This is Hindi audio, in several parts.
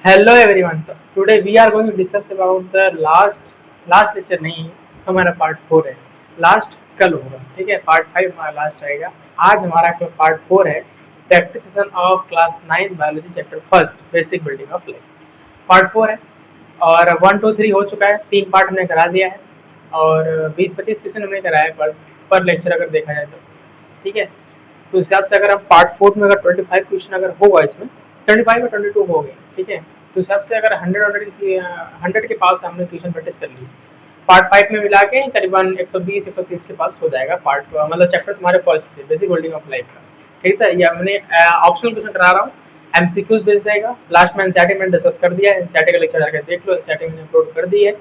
Hello everyone. Today we are going to discuss about the last lecture नहीं हमारा पार्ट 4 है। लास्ट कल होगा, ठीक है। पार्ट 5 हमारा लास्ट आएगा। आज हमारा पार्ट 4 है, practice session of class 9 biology chapter first basic building of life. Part 4 है और 1 2 3 हो चुका है। 3 पार्ट हमने करा दिया है और 20-25 क्वेश्चन हमने कराया पर लेक्चर अगर देखा जाए तो, ठीक है। तो इस हिसाब से अगर हम पार्ट 4 में अगर 25 क्वेश्चन अगर होगा, इसमें 25 या 22 हो गए, ठीक है। तो इस हिसाब से अगर 100 के पास हमने क्वेश्चन प्रैक्टिस कर ली, पार्ट 5 में मिला के करीबन 120-130 के पास हो जाएगा पार्ट, मतलब चैप्टर तुम्हारे फर्स्ट से बेसिक बिल्डिंग ऑफ लाइफ का, ठीक है। ये हमने ऑप्शनल क्वेश्चन करा रहा हूँ, एमसीक्यूज बेस रहेगा। लास्ट में एनसीईआरटी मैंने डिस्कस कर दिया है, एनसीईआरटी का लेक्चर आकर देख लो, एनसीईआरटी मैंने अपलोड कर दी है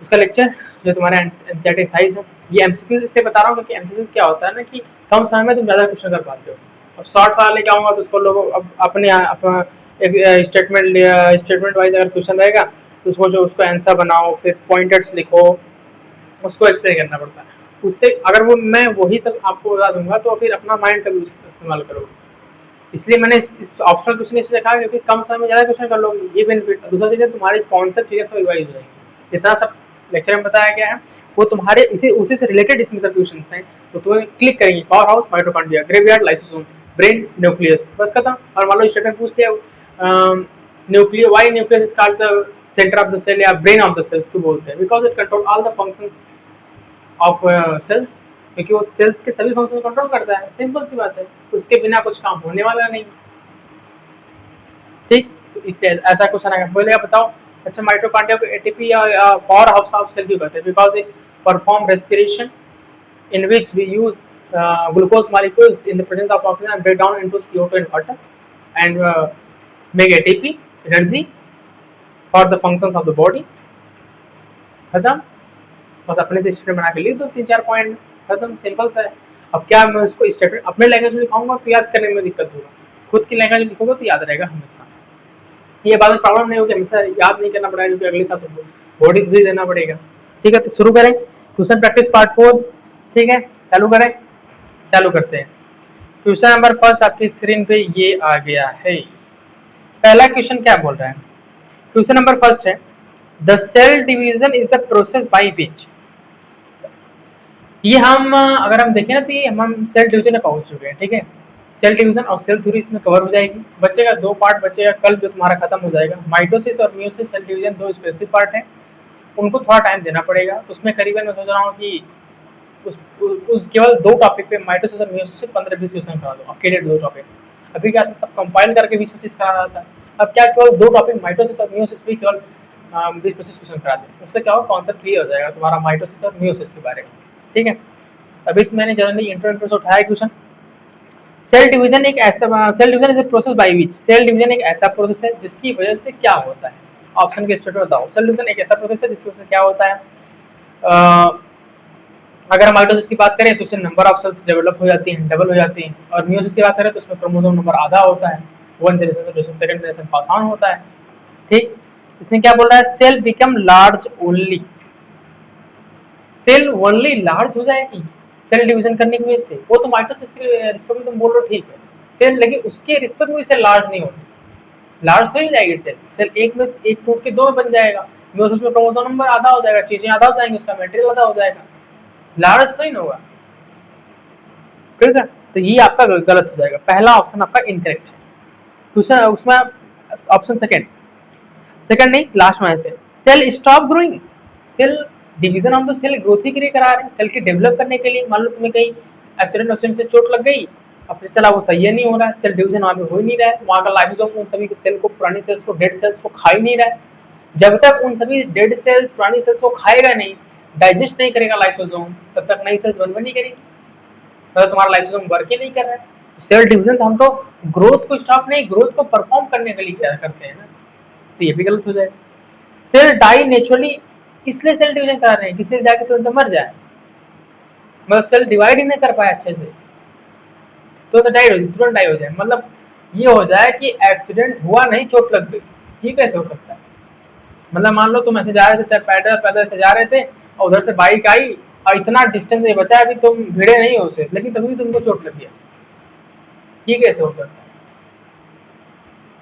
उसका लेक्चर, जो तुम्हारा एनसीईआरटी साइज है। ये एमसीक्यू इसलिए बता रहा हूँ क्योंकि एमसीक्यू क्या होता है ना कि कम समय में तुम ज़्यादा क्वेश्चन कर पाते हो। अब शॉर्ट वाला लेके आऊँगा तो उसको लोग अब अपने एक स्टेटमेंट वाइज अगर क्वेश्चन रहेगा तो उसको जो उसको आंसर बनाओ, फिर पॉइंटर्स लिखो, उसको एक्सप्लेन करना पड़ता है। उससे अगर वो मैं वही सब आपको बता दूंगा तो फिर अपना माइंड का भी इस्तेमाल करोगे। इसलिए मैंने इस ऑप्शनल क्वेश्चन इसलिए कहा क्योंकि कम समय में ज़्यादा क्वेश्चन कर लोगे, ये बेनिफिट। दूसरा चीज़ है तुम्हारी कॉन्सेप्ट चीज़ें सब रिवाइज हो जाएंगी। जितना सब लेक्चर में बताया गया है वो तुम्हारे इसी उसी से रिलेटेड इसमें सब क्वेश्चन हैं, तो तुम्हें क्लिक करेंगे। Power house, mitochondria, graveyard, lysosome, brain, nucleus, बस खत्म। और मान लो स्टेटमेंट पूछ लिया nuclear, why nucleus is called the centre of the cell या ब्रेन ऑफ द सेल्स क्यों बोलते हैं, because it control all the functions of cell, क्योंकि वो सेल्स के सभी फंक्शन कंट्रोल करता है। सिंपल सी बात है, उसके बिना कुछ काम होने वाला नहीं, ठीक। तो इसलिए ऐसा कुछ आएगा। बोलेगा बताओ अच्छा माइटोकॉन्ड्रिया को एटीपी या पावर हाउस ऑफ सेल क्यों कहते हैं, because it perform respiration in which we use glucose molecules in the presence of oxygen and break down into CO2 and water and make ATP energy for the functions of the body। खत्म। बस अपने से स्टेटमेंट बना के लिख दो 3-4 पॉइंट, खत्म। सिंपल सा है। अब क्या मैं उसको स्टेटमेंट अपने लैंग्वेज में लिखाऊंगा तो याद करने में दिक्कत होगा, खुद की लैंग्वेज में लिखोगे तो याद रहेगा हमेशा। ये बात में प्रॉब्लम नहीं होगी, हमेशा याद नहीं करना पड़ेगा क्योंकि अगले साल तो बॉडी भी देना पड़ेगा, ठीक है। तो शुरू करें क्वेश्चन प्रैक्टिस पार्ट 4, ठीक है। चालू करें, चालू करते हैं। क्वेश्चन नंबर फर्स्ट आपकी स्क्रीन पे ये आ गया है। पहला क्वेश्चन क्या बोल रहा है, क्वेश्चन नंबर फर्स्ट है the cell division is the process by which. ये हम अगर हम देखें ना तो ये हम सेल डिवीजन में पहुंच चुके हैं, ठीक है। सेल डिवीजन और सेल थ्योरी इसमें कवर हो जाएगी। बचेगा 2 पार्ट बचेगा कल जो तुम्हारा खत्म हो जाएगा। माइटोसिस और meiosis cell division 2 specific part हैं, उनको थोड़ा टाइम देना पड़ेगा। तो उसमें करीबन मैं सोच रहा हूँ कि उस केवल 2 टॉपिक पे माइटोसिस और मियोसिस से 15-20 क्वेश्चन करा दो, अकेले 2 टॉपिक। अभी क्या सब कंपाइल करके 20-25 करा रहा था, अब क्या केवल 2 टॉपिक माइटोसिस और मियोसिस पे केवल 20-25 क्वेश्चन करा दें। उससे क्या होगा, कॉन्सेप्ट क्लियर हो जाएगा तुम्हारा माइटोसिस और मियोसिस के बारे में, ठीक है। अभी तो मैंने जनरली इंट्रो से उठाया क्वेश्चन। सेल डिवीजन एक ऐसा cell division is a process by which, cell division एक ऐसा प्रोसेस है जिसकी वजह से क्या होता है। ऑप्शन के स्टेटमेंट बताओ। सेल डिवीजन एक ऐसा प्रोसेस है जिसकी वजह से क्या होता है। अगर माइटोसिस की बात करें तो उससे नंबर ऑफ सेल्स डेवलप हो जाती हैं, डबल हो जाती हैं। और मियोसिस की बात करें तो उसमें क्रोमोसोम नंबर आधा होता है, 1 जनरेशन से दूसरे सेकंड जनरेशन पास ऑन होता है, ठीक। इसमें क्या बोल रहा है, cell become large only, cell only large हो जाएगी सेल डिवीजन करने की वजह से। वो तो माइटोसिस के रिस्पेक्ट में तुम बोल रहे हो, ठीक है सेल, लेकिन उसके रिस्पेक्ट में सेल लार्ज नहीं होगी। लार्ज तो ही जाएगी सेल, सेल एक में एक टूट के 2 में बन जाएगा। मियोसिस में क्रोमोसोम नंबर आधा हो जाएगा, चीजें आधा हो जाएंगी, उसका मटेरियल आधा हो जाएगा, लार्ज तो ही नहीं होगा, ठीक है। तो ये आपका गलत हो जाएगा, पहला ऑप्शन आपका इनकरेक्ट है। दूसरा उसमें ऑप्शन सेकंड नहीं लास्ट में आते, cell stop growing, cell division हम तो सेल ग्रोथ ही के लिए करा रहे हैं, सेल की डेवलप करने के लिए। मान लो तुम्हें कहीं एक्सीडेंट से चोट लग गई, अब चला वो सही नहीं हो रहा है, सेल डिवीजन वहाँ पे हो ही नहीं रहा है, वहाँ का लाइसोसोम उन सभी सेल को, पुरानी सेल्स को, डेड सेल्स को खा ही नहीं रहा है। जब तक उन सभी डेड सेल्स पुरानी सेल्स को खाएगा नहीं, डाइजेस्ट नहीं करेगा लाइसोसोम, तब तक नई सेल्स बन नहीं करेगी, तो तुम्हारा लाइसोसोम वर्क ही नहीं कर रहा है। सेल डिवीजन तो हम तो ग्रोथ को स्टॉप नहीं, ग्रोथ को परफॉर्म करने के लिए क्या करते हैं ना, तो ये भी गलत हो जाएगा। सेल डाई नेचुरली, इसलिए सेल डिवीजन कर रहे हैं कि सेल जाके तुरंत मर जाए, मतलब सेल डिवाइड ही नहीं कर पाए अच्छे से तो डाई हो जाए, तुरंत डाई हो जाए। मतलब ये हो जाए कि एक्सीडेंट हुआ नहीं, चोट लग गई, ये कैसे हो सकता है। मतलब मान लो तुम ऐसे जा रहे थे, पैदल पैदल से जा रहे थे और उधर से बाइक आई और इतना डिस्टेंस नहीं बचा, अभी तुम भिड़े नहीं हो उसे, लेकिन तभी तुमको चोट लग गया, ये कैसे हो सकता है।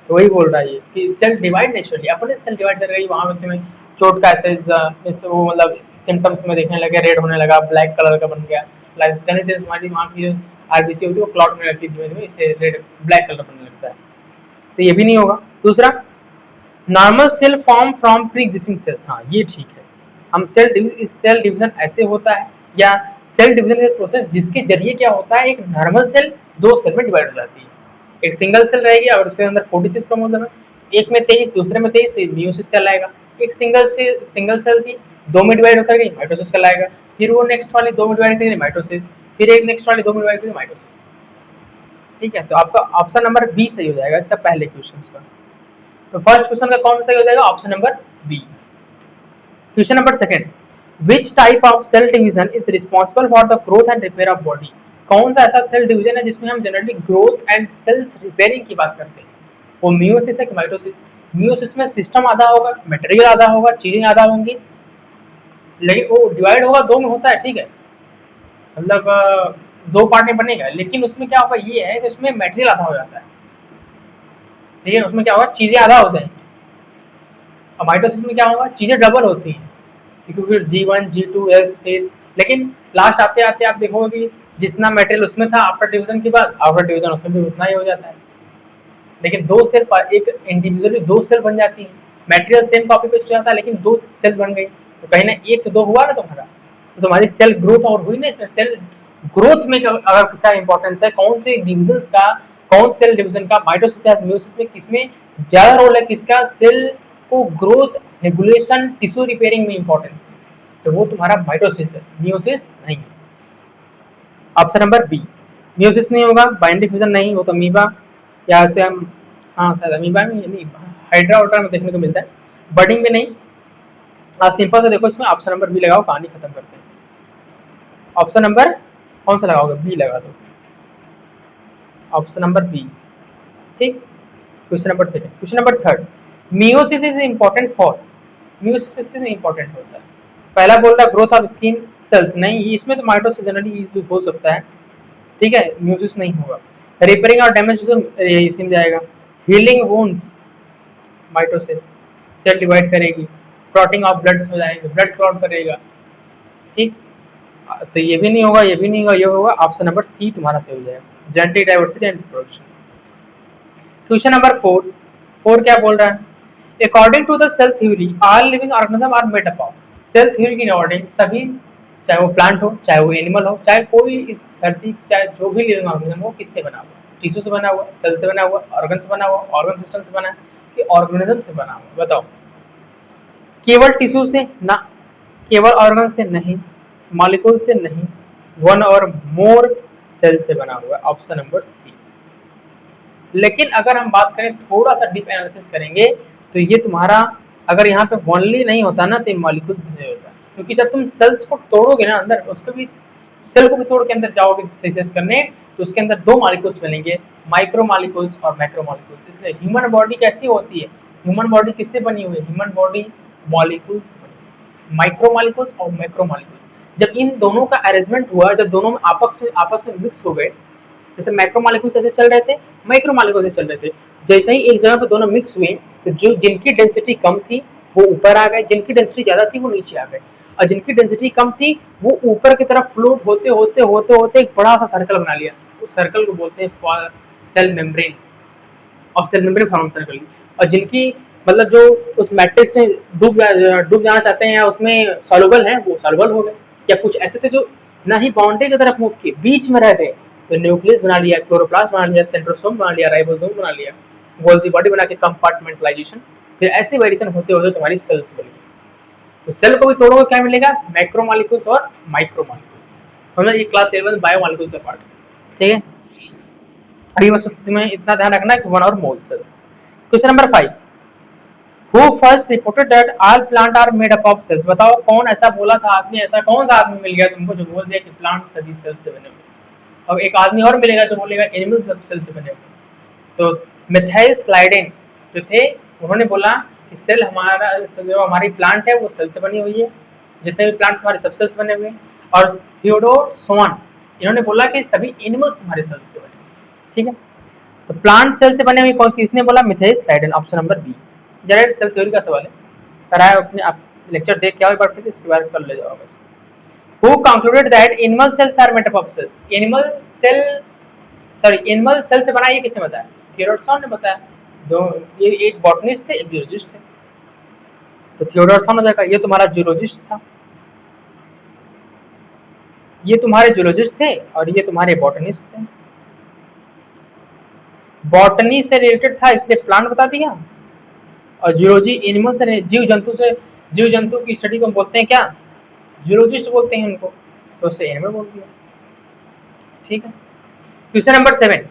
तो वही बोल रहा है ये कि सेल डिवाइड नेचुरली, अपने सेल डिवाइड कर रही, वहाँ पे तुम्हें चोट का ऐसे वो मतलब सिम्टम्स में देखने लगे, रेड होने लगा, ब्लैक कलर का बन गया, लाइक हमारी वहाँ की जो आरबीसी होती है वो क्लॉट होने लगती है धीमे धीमे, इससे रेड ब्लैक कलर बनने लगता है। तो ये भी नहीं होगा। दूसरा, normal cell form from pre existing cells, हाँ ये ठीक है। हम सेल डिवीजन ऐसे होता है, या सेल डिवीजन का प्रोसेस जिसके जरिए क्या होता है, एक नॉर्मल सेल दो सेल में डिवाइड हो जाती है। एक सिंगल सेल रहेगी और उसके अंदर 46 क्रोमोसोम है, एक में 23, दूसरे में 23, तो मियोसिस कहलाएगा। एक सिंगल सेल थी, दो में डिवाइड होकर गई, माइटोसिस कहलाएगा। फिर वो नेक्स्ट वाली दो में डिवाइड करेगी, माइटोसिस। फिर एक नेक्स्ट वाली दो में डिवाइड करेगी, माइटोसिस। ठीक है, तो आपका ऑप्शन नंबर बी सही हो जाएगा इसका पहले क्वेश्चन का। तो फर्स्ट क्वेश्चन का कौन सा सही हो जाएगा, option number B. Question number second, which type of cell division is responsible for the growth and repair of body. कौन सा ऐसा सेल डिवीजन है जिसमें हम generally growth and cells repairing की बात करते हैं, वो मियोसिस है कि माइटोसिस। मियोसिस में सिस्टम आधा होगा, मटेरियल आधा होगा, चीजें आधा होंगी, लेकिन वो डिवाइड होगा दो में होता है, ठीक है, मतलब दो पार्ट में बनेगा, लेकिन उसमें क्या होगा ये है कि उसमें मटेरियल आधा हो जाता है, ठीक है, उसमें क्या होगा चीजें आधा हो जाएंगी। और माइटोसिस में क्या होगा, चीजें डबल होती हैं, क्योंकि फिर G1 G2 S फिर, लेकिन लास्ट आते आते आप देखोगे कि जितना मटेरियल उसमें था आफ्टर डिवीजन के बाद, आफ्टर डिवीजन उसमें भी उतना ही हो जाता है। लेकिन दो सेल एक इंडिविजुअली दो सेल बन जाती है, मटेरियल सेम कॉपी पेस्ट हो जाता है, लेकिन दो सेल बन गई, तो कहीं ना एक से दो हुआ ना तुम्हारा, तो तुम्हारी सेल ग्रोथ और हुई ना। इसमें सेल ग्रोथ में अगर किसका इंपॉर्टेंस है, कौन से डिविजन का, कौन सेल डिवीजन का, माइटोसिस या मियोसिस में किसमें ज्यादा रोल है, किसका सेल को ग्रोथ रेगुलेशन टिश्यू रिपेयरिंग में इंपॉर्टेंस, तो वो तुम्हारा माइटोसिस है, मियोसिस नहीं है। ऑप्शन नंबर बी, मियोसिस नहीं होगा, बाइंडिंग डिफिजन नहीं, वो तो अमीबा या ऐसे हम, हाँ शायद अमीबा में नहीं, हाइड्रा वाइड्रा में देखने को मिलता है, बर्डिंग में नहीं। आप सिंपल से देखो, इसमें ऑप्शन नंबर बी लगाओ, कहानी खत्म करते हैं। ऑप्शन नंबर कौन सा लगाओगे, बी लगा दो, ऑप्शन नंबर बी। ठीक, question number second. Question number third, meiosis is important for, meiosis किसमें इंपॉर्टेंट होता है, पहला बोल रहा ग्रोथ ऑफ स्किन सेल्स, नहीं इसमें तो माइटोसिस जनरली हो सकता है, ठीक है, म्यूसिस नहीं होगा। रिपेयरिंग और डैमेज इसमें जाएगा। Healing wounds, mitosis, cell divide करेगी, क्लॉटिंग ऑफ ब्लड हो जाएगा, ब्लड क्लॉट करेगा, ठीक, तो ये भी नहीं होगा, ये भी नहीं होगा, ये होगा ऑप्शन नंबर सी तुम्हारा सही हो जाएगा, genetic diversity and reproduction. Question number four, four क्या बोल रहा है, according to the cell theory all living organism are made up of, cell theory के अकॉर्डिंग सभी, चाहे वो प्लांट हो, चाहे वो एनिमल हो, चाहे कोई इस धरती, चाहे जो भी लिविंग ऑर्गेनिज्म हो, किससे बना हुआ, टिश्यू से बना हुआ, सेल से बना हुआ, ऑर्गन से बना हुआ, ऑर्गन सिस्टम से बना है कि ऑर्गेनिज्म से बना हुआ, बताओ। केवल टिश्यू से ना, केवल ऑर्गन से नहीं, मॉलिक्यूल से नहीं, वन और मोर सेल से बना हुआ, ऑप्शन नंबर सी। लेकिन अगर हम बात करें, थोड़ा सा डीप एनालिसिस करेंगे, तो ये तुम्हारा अगर यहाँ पे वनली नहीं होता ना, तो मॉलिक्यूल नहीं होता, क्योंकि जब तुम सेल्स को तोड़ोगे ना अंदर, उसको भी सेल को भी तोड़ के अंदर जाओगे सिंथेसिस करने, तो उसके अंदर दो मॉलिक्यूल्स मिलेंगे, माइक्रो मॉलिक्यूल्स और मैक्रो मॉलिक्यूल्स। इसलिए ह्यूमन बॉडी कैसी होती है, ह्यूमन बॉडी किससे बनी हुई है, ह्यूमन बॉडी मॉलिक्यूल्स से बनी, माइक्रो मॉलिक्यूल्स और मैक्रो मॉलिक्यूल्स। जब इन दोनों का अरेंजमेंट हुआ, जब दोनों में आपस में मिक्स हो गए, जैसे मैक्रो मॉलिक्यूल्स जैसे चल रहे थे, माइक्रो मॉलिक्यूल्स जैसे चल रहे थे, जैसे ही एक जगह पर दोनों मिक्स हुए, तो जो जिनकी डेंसिटी कम थी वो ऊपर आ गए, जिनकी डेंसिटी ज्यादा थी वो नीचे आ गए, और जिनकी डेंसिटी कम थी वो ऊपर की तरफ फ्लोट होते होते होते होते एक बड़ा सा सर्कल बना लिया, उस सर्कल को बोलते हैं सेल मेम्ब्रेन, और सेल मेम्ब्रेन फॉर्म कर ली। और जिनकी मतलब जो उस मैट्रिक्स में डूब जाना चाहते हैं या उसमें सॉल्युबल है, वो सॉल्युबल हो गए, या कुछ ऐसे थे जो ना ही बाउंड्री की तरफ मूव किए, बीच में रह गए, तो न्यूक्लियस बना लिया, क्लोरोप्लास्ट बना लिया, सेंट्रोसोम बना लिया, राइबोसोम बना लिया, गोल्जी बॉडी बना के कंपार्टमेंटलाइजेशन, फिर ऐसे वेरिएशन होते होते तुम्हारी सेल्स बनी। तो सेल को भी तोड़ोगे क्या मिलेगा, मैक्रो मॉलिक्यूल्स और माइक्रो मॉलिक्यूल्स, मतलब ये क्लास 7 बायो मॉलिक्यूल्स का पार्ट, ठीक है। अभी बस तुम्हें इतना ध्यान रखना है कि one or more cells. Question number 5, who first reported that all plant are made up of cells, बताओ कौन ऐसा बोला था आदमी, ऐसा कौन सा आदमी मिल गया तुमको जो बोल दिया कि प्लांट सभी सेल्स से बने हुए। अब एक आदमी और मिलेगा जो बोलेगा एनिमल सब सेल से बने हुए। तो मिथाइल स्लाइडेन जो थे, उन्होंने बोला कि सेल हमारा जो हमारी प्लांट है वो सेल से बनी हुई है, जितने भी प्लांट्स हमारे सब सेल से बने हुए हैं। और थियोडोर सोन, इन्होंने बोला कि सभी एनिमल्स हमारे सेल्स के बने, ठीक है। तो प्लांट सेल से बने हुए कौन किसने बोला? Methyl option number B. Direct cell theory का सवाल है, कराया अपने आप लेक्चर देख के आओ एक बार, फिर इसके बाद कर ले जाओ बस। Who concluded that animal cells are made up of cells? Animal cell से बना, ये किसने बताया? थियोडोर ने बताया। जो ये एक बॉटनिस्ट थे, एक जूलॉजिस्ट थे, तो थियोडोर हो जाएगा। ये तुम्हारा जूलॉजिस्ट था, ये तुम्हारे जूलॉजिस्ट थे और ये तुम्हारे बॉटनिस्ट थे। बॉटनी से रिलेटेड था इसलिए प्लांट बता दिया, और जूलॉजी एनिमल से, जीव जंतु की स्टडी को बोलते हैं क्या? जूलॉजिस्ट बोलते हैं उनको, तो उससे एनिमल बोल दिया। ठीक है। Question number 7,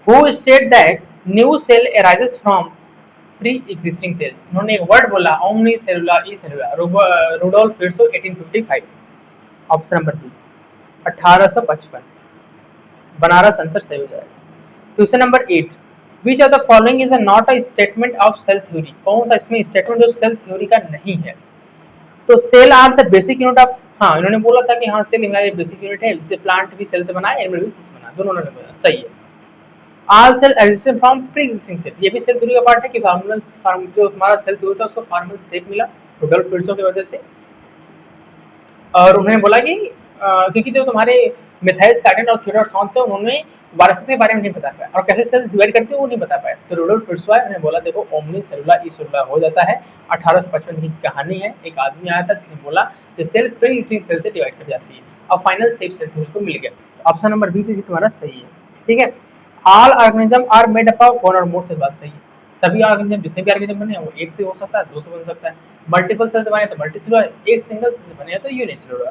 who state that new cell arises from pre existing cells? उन्होंने एक वर्ड बोला, ओमनी सेलुला ई सेलुला, Rudolf Virchow 1855। Option number B 1855, बनारस आंसर सही हो जाएगा। Question number 8, which of the following is not a statement of cell theory? कौन सा इसमें स्टेटमेंट जो सेल थ्योरी का नहीं है? तो cell are the basic unit of, हाँ इन्होंने बोला था कि हाँ सेल हमारी बेसिक यूनिट है, जिससे प्लांट भी सेल से बना है, एनिमल भी सेल से बना है, दोनों ने बोला सही है। All cell exist from pre existing cell, ये भी सेल थ्योरी का पार्ट है कि जो हमारा सेल थ्योरी था उसको फॉर्मल शेप मिला रुडोल्फ विर्सो की वजह से। और उन्होंने बोला कि क्योंकि जो तुम्हारे मिथाइल स्कैटन और थियोडोर थे, उन्होंने वायरसेस के बारे में नहीं बता पाया और कैसे सेल डिवाइड करते हैं वो नहीं बता पाया। तो रुडोल्फ विर्सो ने बोला देखो ओमनी सेलुला ई सेलुला हो जाता है। 1855 की कहानी है, एक आदमी आया था जिसने बोला कि सेल प्री एग्जिस्टिंग सेल से डिवाइड कर जाती है और फाइनल शेप सेल थ्योरी को मिल गया। ऑप्शन नंबर बी भी तुम्हारा सही है। ठीक है। All organism are made up of one और मोर सेल, बात सही है। सभी ऑर्गेनिज्म, जितने भी ऑर्गेनिज्म बने हैं वो एक से हो सकता है, दो से बन सकता है। मल्टीपल सेल से बने तो मल्टीसेलुलर, एक सिंगल सेल से बने तो यूनिसेलुलर,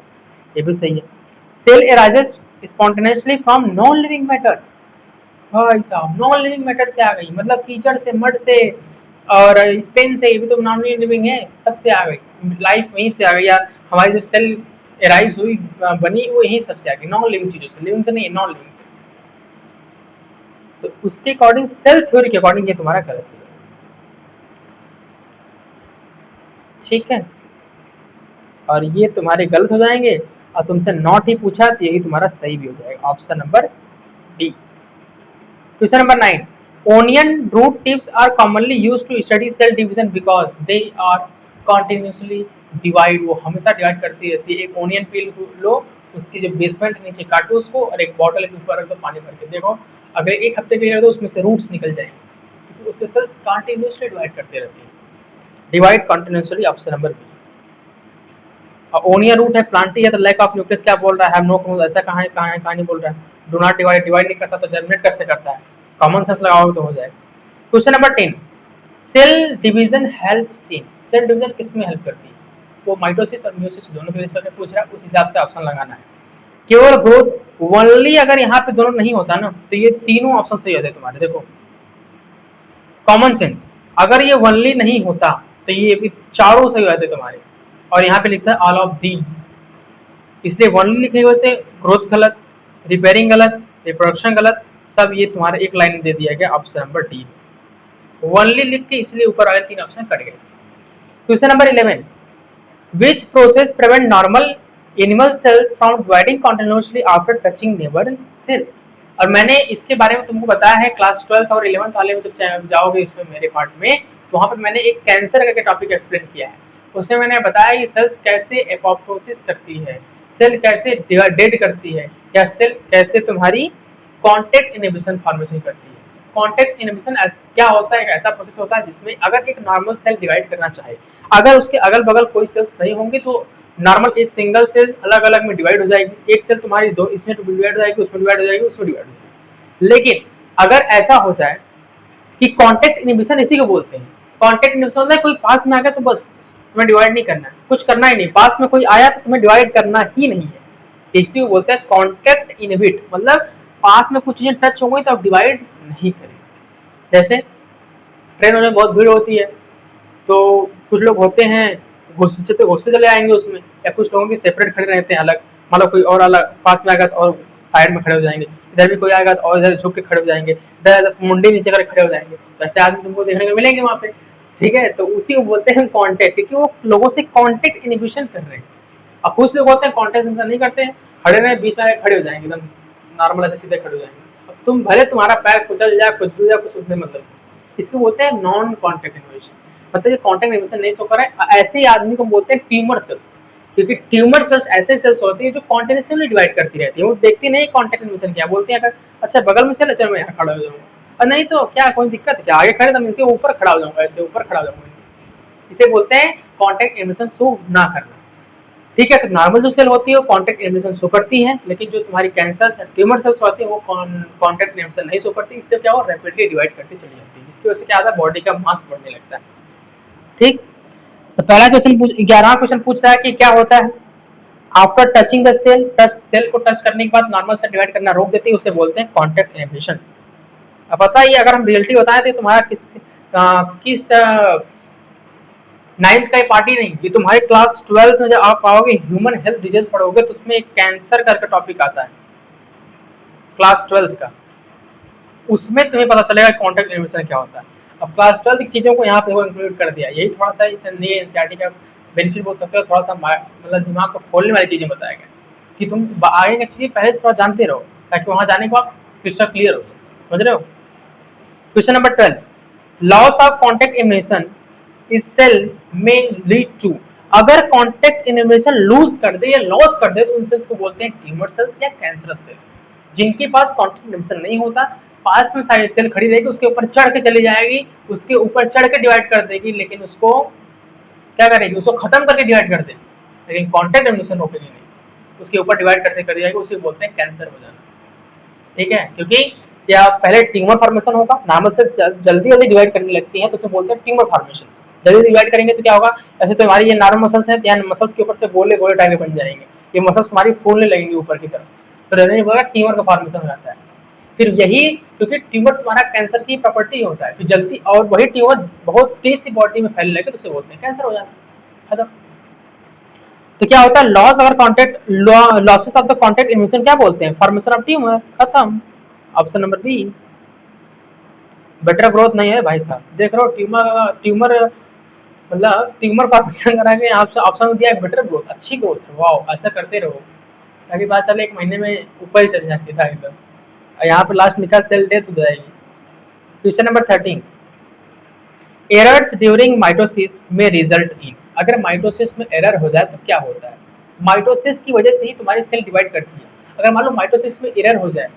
ये भी सही है। Cell arises spontaneously from non living matter, भाई साहब नॉन लिविंग मैटर से आ गई, मतलब कीचड़ से, मड से और स्पेन से, ये भी तो नॉन लिविंग है, सबसे आ गई लाइफ, वहीं से आ गई। यार हमारी जो सेल एराइज हुई बनी वो यहीं सबसे आ गई, नॉन लिविंग चीजों से, लिविंग से नहीं, नॉन लिविंग से। तो उसके अकॉर्डिंग सेल थ्योरी के अकॉर्डिंग ये तुम्हारा गलत है। ठीक है, और ये तुम्हारे गलत हो जाएंगे और तुमसे नॉट ही पूछा तो यही तुम्हारा सही भी हो जाएगा। Option number D. Question number 9, onion root tips are commonly used to study cell division because they are continuously divide, वो हमेशा डिवाइड करती रहती है। एक ओनियन पील लो, उसकी जो बेसमेंट नीचे काटो उसको और एक बॉटल के ऊपर रख दो पानी भर के, देखो अगर एक हफ्ते के लिए तो उसमें से रूट्स निकल जाएंगे, तो उससे सेल्स कॉन्टिन्यूसली डिवाइड करते रहती है। Divide continuously, option number B. Onion root है, प्लांटी है, तो लैक ऑफ न्यूक्लियस क्या बोल रहा है? नो क्रोमोसोम, ऐसा कहाँ है, कहाँ नहीं बोल रहा है। डू नॉट डिवाइड, डिवाइड नहीं करता तो जर्मिनेट कैसे करता है? कॉमन सेंस लगाओगे तो हो जाएगा। Question number 10, cell division help in, cell division किसमें हेल्प करती है? वो माइटोसिस और मियोसिस दोनों के लिए पूछ रहा है, उस हिसाब से ऑप्शन लगाना है। केवल ग्रोथ ओनली, अगर यहाँ पे दोनों नहीं होता ना तो ये तीनों ऑप्शन सही होते तुम्हारे। देखो कॉमन सेंस, अगर ये ओनली नहीं होता तो ये भी चारों सही होते तुम्हारे, और यहाँ पे लिखता है ऑल ऑफ दीज, इसलिए ओनली लिखने की वजह से ग्रोथ गलत, रिपेयरिंग गलत, रिप्रोडक्शन गलत, सब ये तुम्हारा एक लाइन में दे दिया गया ऑप्शन नंबर डी। ओनली लिख के इसलिए ऊपर वाले तीन ऑप्शन कट गए। Question number 11, which process prevent normal animal cells from dividing continuously after touching neighbour cells? और मैंने इसके बारे में तुमको बताया है क्लास 12 और 11 वाले में, जब जाओगे इसमें मेरे पार्ट में, तो वहाँ पर मैंने एक कैंसर करके टॉपिक एक्सप्लेन किया है। उसमें मैंने बताया कि सेल्स कैसे एपोप्टोसिस करती है, सेल कैसे डेड करती है, या सेल कैसे तुम्हारी कॉन्टेक्ट इनहिबिशन फॉर्मेशन करती है। कॉन्टेक्ट इनहिबिशन क्या होता है? एक ऐसा प्रोसेस होता है जिसमें अगर एक नॉर्मल सेल डिवाइड करना चाहे, अगर उसके अगल बगल कोई सेल्स नहीं होंगी तो नॉर्मल एक सिंगल सेल अलग अलग में डिवाइड हो जाएगी। एक सेल तुम्हारी दो इसमें डिवाइड हो जाएगी, उसमें डिवाइड हो जाएगी, उसमें डिवाइड हो जाएगी। लेकिन अगर ऐसा हो जाए कि कॉन्टेक्ट इनहिबिशन, इसी को बोलते हैं कॉन्टेक्ट इनहिबिशन, होता है कोई पास में आ गया तो बस तुम्हें डिवाइड नहीं करना है, कुछ करना ही नहीं, पास में कोई आया तो तुम्हें डिवाइड करना ही नहीं है, इसी को बोलते हैं कॉन्टेक्ट इनहिबिट। मतलब पास में कुछ चीजें टच हो गई तो आप डिवाइड नहीं करें। जैसे ट्रेनों में बहुत भीड़ होती है तो कुछ लोग होते हैं घुस्से से तो घुस्से चले आएंगे उसमें, या कुछ लोगों की सेपरेट खड़े रहते हैं अलग, मतलब कोई और अलग पास में आएगा तो और साइड में खड़े हो जाएंगे, इधर भी कोई आएगा तो और इधर झुक के खड़े हो जाएंगे, इधर मुंडी नीचे कर खड़े हो जाएंगे, तो ऐसे आदमी तुमको देखने को मिलेंगे वहाँ पे। ठीक है, तो उसी को बोलते हैं कॉन्टेक्ट, क्योंकि वो लोगों से कॉन्टेक्ट इनहिबिशन कर रहे हैं। अब कुछ लोग होते हैं कॉन्टेक्ट इनहिबिशन नहीं करते हैं, खड़े रहे बीच में खड़े हो जाएंगे, एकदम नॉर्मल ऐसे सीधे खड़े हो जाएंगे, तुम भले तुम्हारा पैर कुचल जाए, कुछ भी जाए, कुछ उसमें मतलब इसको बोलते हैं नॉन कॉन्टैक्ट इन्वेशन। मतलब ये कॉन्टैक्ट इन्वेशन नहीं शो कर रहा है, ऐसे ही आदमी को बोलते हैं ट्यूमर सेल्स, क्योंकि ट्यूमर सेल्स ऐसे सेल्स होती है जो कॉन्टिन्यूसली डिवाइड करती रहती है, वो देखती नहीं कॉन्टैक्ट इन्वेशन क्या बोलती है। अगर अच्छा बगल में चले, चलो मैं यहाँ खड़ा हो जाऊंगा, और नहीं तो क्या कोई दिक्कत है क्या, आगे खड़े तो इनके ऊपर खड़ा हो जाऊंगा, ऐसे ऊपर खड़ा हो जाऊंगा। इसे बोलते हैं कॉन्टैक्ट इन्वेशन शो ना करना। ठीक है, तो नॉर्मल जो सेल होती है वो कॉन्टैक्ट इन्वेशन शो करती है, लेकिन जो तुम्हारी कैंसर ट्यूमर सेल्स होती है वो कॉन्टैक्ट इन्वेशन नहीं शो करती, इसलिए क्या हो रैपिडली डिवाइड करती चली जाती है, जिसकी वजह से क्या होता है बॉडी का मास बढ़ने लगता है। ठीक, तो पहला क्वेश्चन 11वां क्वेश्चन पूछ रहा है कि क्या होता है after touching the cell, touch cell को टच करने के बाद नॉर्मल से डिवाइड करना रोक देती है, उसे बोलते हैं कॉन्टैक्ट इन्हिबिशन। अब बताइए अगर हम रियलिटी बताएं तो तुम्हारा किस नाइन्थ का पार्टी नहीं, ये तुम्हारे क्लास 12 में जब आप पाओगे ह्यूमन हेल्थ डिजीज पढ़ोगे तो उसमें एक कैंसर करके टॉपिक आता है क्लास 12 का, उसमें तुम्हें पता चलेगा कॉन्टैक्ट इन्हिबिशन क्या होता है। अब क्लास 12 की चीजों को यहाँ पे वो इंक्लूड कर दिया, यही थोड़ा सा इस नए एनसीईआरटी का बेनिफिट बोल सकते हो, थोड़ा सा मतलब दिमाग को खोलने वाली चीजें बताया गया कि तुम आगे की चीजें पहले थोड़ा जानते रहो ताकि वहां जाने के बाद क्रिस्टल क्लियर हो, समझ रहे हो। Question number 12, loss of contact inhibition इस सेल में लीड टू, अगर कॉन्टैक्ट इन्हिबिशन लूज कर दे या लॉस कर दे तो उन सेल्स को बोलते हैं ट्यूमर सेल्स या कैंसरस सेल। जिनके पास कॉन्टैक्ट इन्हिबिशन नहीं होता, पास में सारी सेल खड़ी रहेगी, उसके ऊपर चढ़ के चली जाएगी, उसके ऊपर चढ़ के डिवाइड कर देगी, लेकिन उसको क्या करेगी, उसको खत्म करके डिवाइड कर देगी, लेकिन कॉन्टैक्ट इन्हिबिशन रोकेगी नहीं, उसके ऊपर डिवाइड करते कर जाएगी, उसे बोलते हैं कैंसर हो जाना। ठीक है, क्योंकि क्या पहले ट्यूमर फॉर्मेशन होगा, नॉर्मल से जल्दी जल्दी डिवाइड करने लगती है तो उसे बोलते हैं ट्यूमर फॉर्मेशन। जल्दी डिवाइड करेंगे तो क्या होगा, ऐसे तो हमारी ये नॉर्मल मसल्स हैं, यहाँ मसल्स के ऊपर से गोले गोले टाइप बन जाएंगे, ये मसल्स हमारी फूलने लगेंगी ऊपर की तरफ, तो रहने बोला ट्यूमर का फॉर्मेशन हो जाता है। फिर यही क्योंकि ट्यूमर तुम्हारा कैंसर की प्रॉपर्टी होता है, फिर जल्दी और वही ट्यूमर बहुत तेज सी बॉडी में फैलने लगे तो उसे बोलते हैं कैंसर हो जाता है। खत्म। तो क्या होता है लॉस अगर contact losses of the contact inhibition क्या बोलते हैं, फॉर्मेशन ऑफ ट्यूमर, खत्म। Option number B, better growth नहीं है भाई साहब, देख रहे हो ट्यूमर ट्यूमर मतलब ट्यूमर फॉर्मेशन करा के आपसे ऑप्शन दिया है बेटर ग्रोथ, अच्छी ग्रोथ, वाह ऐसा करते रहो ताकि बात चले 1 महीने में ऊपर ही चल जाती है एकदम, यहाँ पे लास्ट लिखा सेल डेथ हो जाएगी। Question number 13, errors during mitosis में रिजल्ट इन, अगर माइटोसिस में एरर हो जाए तो क्या होता है, माइटोसिस की वजह से ही तुम्हारी सेल डिवाइड करती है, अगर मान लो माइटोसिस में एरर हो जाए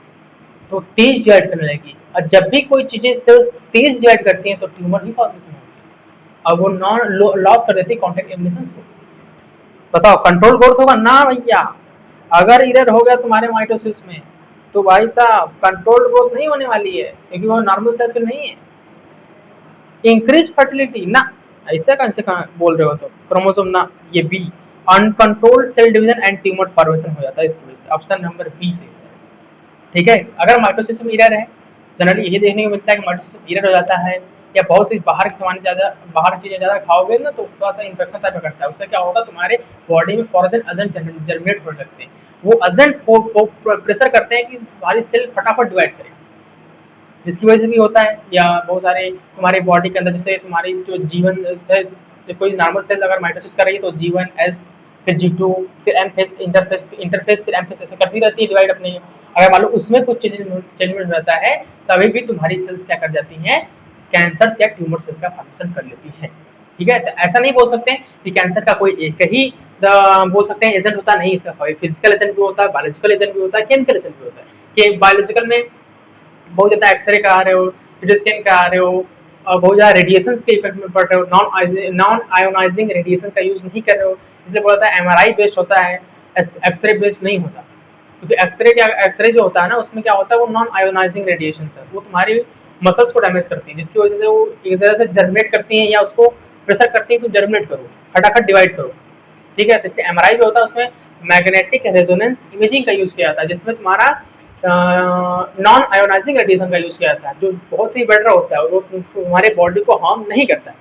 तो तेज डिवाइड करने लगेगी, और जब भी कोई चीजें सेल्स तेज डिवाइड करती हैं तो ट्यूमर ही फॉर्मेशन होती है, और वो नॉन लॉक कर देती है कॉन्टैक्ट इन्हिबिशन को। बताओ कंट्रोल ग्रोथ होगा ना भैया, अगर एरर हो गया तुम्हारे माइटोसिस में तो भाई साहब कंट्रोल ग्रोथ नहीं होने वाली है, क्योंकि वो नॉर्मल सेल नहीं है। इंक्रीज फर्टिलिटी ना, ऐसा कौन से बोल रहे हो, तो क्रोमोसोम ना, ये B, uncontrolled cell division and tumour formation हो जाता है इसकी वजह से, ऑप्शन नंबर बी से। ठीक है, अगर माइटोसिस में एरर है, जनरली यही देखने को मिलता है कि माइटोसिस में एरर हो जाता है, या बहुत सी बाहर के सामान ज़्यादा, बाहर की चीज़ें ज़्यादा खाओगे ना तो थोड़ा सा इन्फेक्शन टाइप में करता है, उससे क्या होगा तुम्हारे बॉडी में फॉरन एजेंट जर्मिनेट होने लगते हैं, वो एजेंट प्रेशर करते हैं कि तुम्हारी सेल फटाफट डिवाइड करें, जिसकी वजह से भी होता है। या बहुत सारे तुम्हारे बॉडी के अंदर जैसे तुम्हारी जो जीवन जो कोई नॉर्मल सेल अगर माइटोसिस कर रही है तो जीवन एस, फिर G2, फिर एम फेस, इंटरफेस फिर एम फेस, ऐसे करती रहती है डिवाइड अपने। अगर मान लो उसमें कुछ चेंजमेंट हो जाता है तभी भी तुम्हारी सेल्स क्या कर जाती हैं, कैंसर या ट्यूमर सेल्स का फॉर्मेशन कर लेती है। ठीक है, तो ऐसा नहीं बोल सकते कि कैंसर का कोई एक ही बोल सकते हैं एजेंट होता नहीं, इसका फिजिकल एजेंट भी होता है, बायोलॉजिकल एजेंट भी होता है, केमिकल एजेंट भी होता है। कि बायोलॉजिकल में बहुत ज़्यादा एक्सरे करा रहे हो, सीटी स्कैन करा रहे हो, और बहुत ज़्यादा रेडिएशन के इफेक्ट में पड़ रहे हो, नॉन आयोनाइजिंग रेडिएशन का यूज़ नहीं कर रहे हो, इसलिए बोला था MRI बेस्ड होता है, एक्सरे बेस्ड नहीं होता, क्योंकि एक्सरे जो होता है ना उसमें क्या होता है वो नॉन आयोनाइजिंग रेडिएशन है, वो तुम्हारी मसल्स को डैमेज करती है, जिसकी वजह से वो एक तरह से जर्मिनेट करती हैं, या उसको प्रेशर करती है तो जर्मिनेट करो, फटाफट डिवाइड करो। ठीक है, तो इसलिए MRI जो होता है उसमें मैग्नेटिक रेजोनेंस इमेजिंग का यूज़ किया जाता है, जिसमें तुम्हारा नॉन आयोनाइजिंग रेडिएशन का यूज़ किया जाता है, जो बहुत ही बेटर होता है, वो तुम्हारे बॉडी को हार्म नहीं करता है।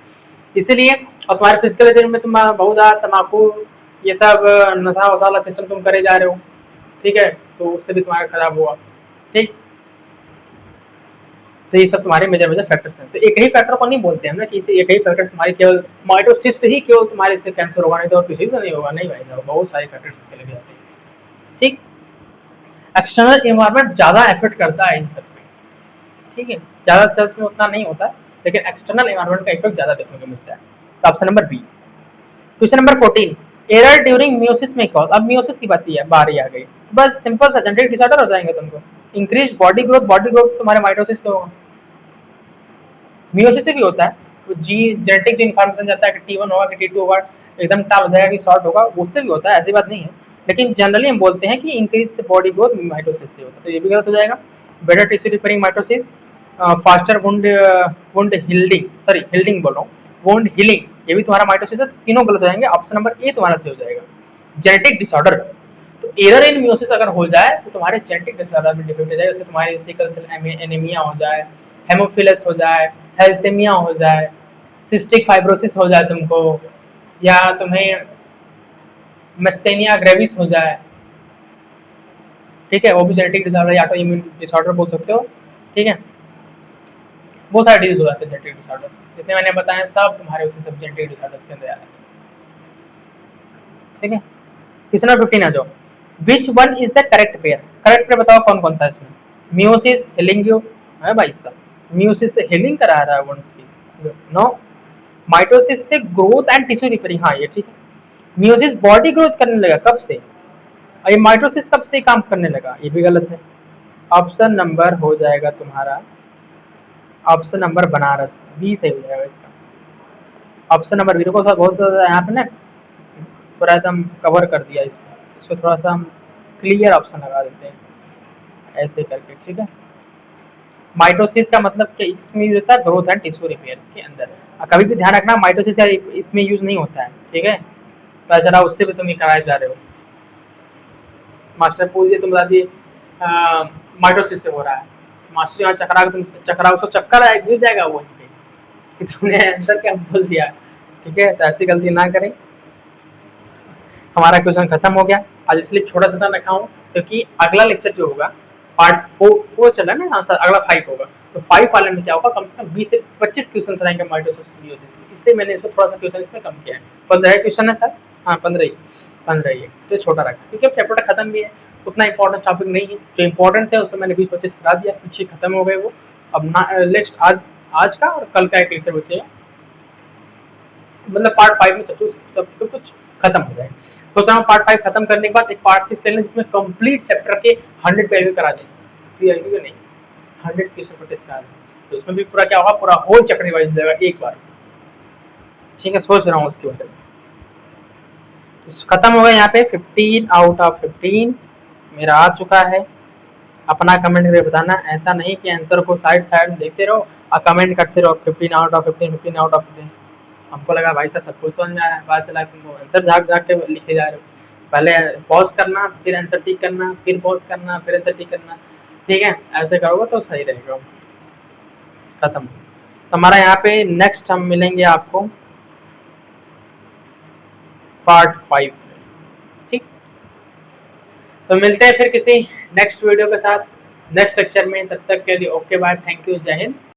इसीलिए और तुम्हारे फिजिकल एजेंट में तुम बहुत ज़्यादा तम्बाकू ये सब नशा वशा वाला सिस्टम तुम करे जा रहे हो, ठीक है, तो उससे भी तुम्हारा खराब हुआ। ठीक, तो ये सब तुम्हारे मेजर मेजर फैक्टर्स हैं। तो एक ही फैक्टर को नहीं बोलते हम ना कि इसे एक ही फैक्टर तुम्हारी केवल माइटोसिस से ही केवल तुम्हारे इससे कैंसर होगा, नहीं तो और किसी से नहीं होगा, नहीं भाई साहब, बहुत सारे फैक्टर्स इसके लगे जाते हैं। ठीक, एक्सटर्नल एनवायरनमेंट ज़्यादा इफेक्ट करता है इन सब पे, ठीक है, ज़्यादा सेल्स में उतना नहीं होता है, लेकिन एक्सटर्नल एनवायरनमेंट का इफेक्ट ज़्यादा देखने को मिलता है। तो option number B. Question number 14, error during meiosis में कॉज। अब मियोसिस की बारी आ गई, बस सिंपल सा जेनेटिक डिसऑर्डर हो जाएंगे तुमको। इंक्रीज बॉडी ग्रोथ तुम्हारे माइटोसिस से होगा, मियोसिस से भी होता है। तो जी जेनेटिक जो इन्फॉर्मेशन जाता है कि T1 होगा कि T2 होगा, एकदम टाल हो जाएगा कि शॉर्ट होगा, उससे भी होता है, ऐसी बात नहीं है। लेकिन जनरली हम बोलते हैं कि इंक्रीज बॉडी ग्रोथ माइटोसिस से होता है, तो ये भी गलत हो जाएगा। Better tissue repairing mitosis, faster wound wound हिल्डिंग, sorry हिल्डिंग बोल रहा हूँ, वुंड हीलिंग, ये भी तुम्हारा माइटोसिस है। तीनों गलत हो जाएंगे, ऑप्शन नंबर ए तुम्हारा सही हो जाएगा। जेनेटिक डिसऑर्डर, तो एरर इन मियोसिस अगर हो जाए तो तुम्हारे जेनेटिक डिसऑर्डर में डिफेक्ट हो जाए, जैसे तुम्हारी सिकल सेल एनीमिया हो जाए, हेमोफिलस हो जाए, थैलेसेमिया हो जाए, सिस्टिक फाइब्रोसिस हो जाए तुमको, या तुम्हें मस्टेनिया ग्रेविस हो जाए, ठीक है, वो भी जेनेटिक डिसऑर्डर या तो इम्यून डिसऑर्डर बोल सकते हो। ठीक है, बहुत सारे डिजीज हो जाते हैं जेनेटिक डिसऑर्डर्स, जितने मैंने बताए सब तुम्हारे उसी सब जेनेटिक डिसऑर्डर्स के अंदर आ रहे हैं। ठीक है, क्वेश्चन नंबर 15 आ जाओ। Which one is the correct pair? Correct pair बताओ कौन कौन सा है इसमें? मियोसिस हीलिंग है भाई साहब, मियोसिस से हीलिंग करा रहा है वंस की, नो। माइटोसिस से ग्रोथ एंड टिश्यू रिपेयरिंग, हाँ ये ठीक है। मियोसिस बॉडी ग्रोथ करने लगा कब से, और ये माइटोसिस कब से काम करने लगा, ये भी गलत है। ऑप्शन नंबर हो जाएगा तुम्हारा, ऑप्शन नंबर बनारस, बी सही हो जाएगा इसका। ऑप्शन नंबर बी को बहुत ज़्यादा यहाँ पे ना पूरा एकदम कवर कर दिया इसको थोड़ा सा हम क्लियर ऑप्शन लगा देते हैं ऐसे करके, ठीक है। माइटोसिस का मतलब कि इसमें यूज होता है ग्रोथ एंड टिश्यू रिपेयर्स के अंदर। और कभी भी ध्यान रखना माइटोसिस इसमें यूज नहीं होता है, ठीक है, तो चला उससे भी तुम ये कराए जा रहे हो। मास्टर पूछ दिए तुम बता दिए माइटोसिस से हो रहा है, मास्टर यहाँ चकरा तुम चकरा उसको चक्कर गिर जाएगा वो कि तुमने आंसर क्या बोल दिया, ठीक है। तो ऐसी गलती ना करें। हमारा क्वेश्चन खत्म हो गया आज, इसलिए छोटा सा रखा हूँ क्योंकि अगला लेक्चर जो होगा पार्ट 4 चला ना, हाँ सर अगला 5 होगा, तो 5 वाले में क्या होगा, कम से कम 20 से 25 क्वेश्चन रहेंगे माइटोसिस मियोसिस, इसलिए मैंने इसको थोड़ा सा क्वेश्चन इसमें कम किया है। 15 क्वेश्चन है सर, हाँ 15 ही है, तो छोटा रखा क्योंकि अब चैप्टर खत्म भी है, उतना इंपॉर्टेंट टॉपिक नहीं है। जो इंपॉर्टेंट है उसमें मैंने 20-25 करा दिया, पीछे खत्म हो गए वो। अब नेक्स्ट आज का और कल का एक लेक्चर बचेगा, मतलब पार्ट 5 में सब कुछ खत्म हो जाएगा। तो हम पार्ट 5 खत्म करने के बाद एक पार्ट 6 ले लें जिसमें कंप्लीट चैप्टर के 100 पे करा दें, पीआईक्यू नहीं 100 क्वेश्चन पर टेस्ट करा दें, तो उसमें भी पूरा क्या होगा, पूरा होल चैप्टर रिवाइज हो जाएगा एक बार, ठीक है। सोच रहा हूँ उसके बारे में। तो खत्म हो गया यहाँ पे 15 आउट ऑफ 15 मेरा आ चुका है। अपना कमेंट करके बताना, ऐसा नहीं कि आंसर को साइड में देखते रहो और कमेंट करते रहो 15 आउट ऑफ 15, 15 आउट ऑफ 15। हमको लगा भाई साहब सब कुछ समझ में आ रहा है, पता चला तुमको आंसर झाग के लिखे जा रहे हो। पहले पॉज करना, फिर आंसर टिक करना, फिर पॉज करना, फिर आंसर टिक करना, ठीक है। ऐसे करोगे तो सही रहेगा। खत्म। तो हमारा यहाँ पे नेक्स्ट हम मिलेंगे आपको पार्ट 5 में, ठीक। तो मिलते हैं फिर किसी नेक्स्ट वीडियो के साथ नेक्स्ट लेक्चर में, तब तक के लिए ओके बाय, थैंक यू, जय हिंद।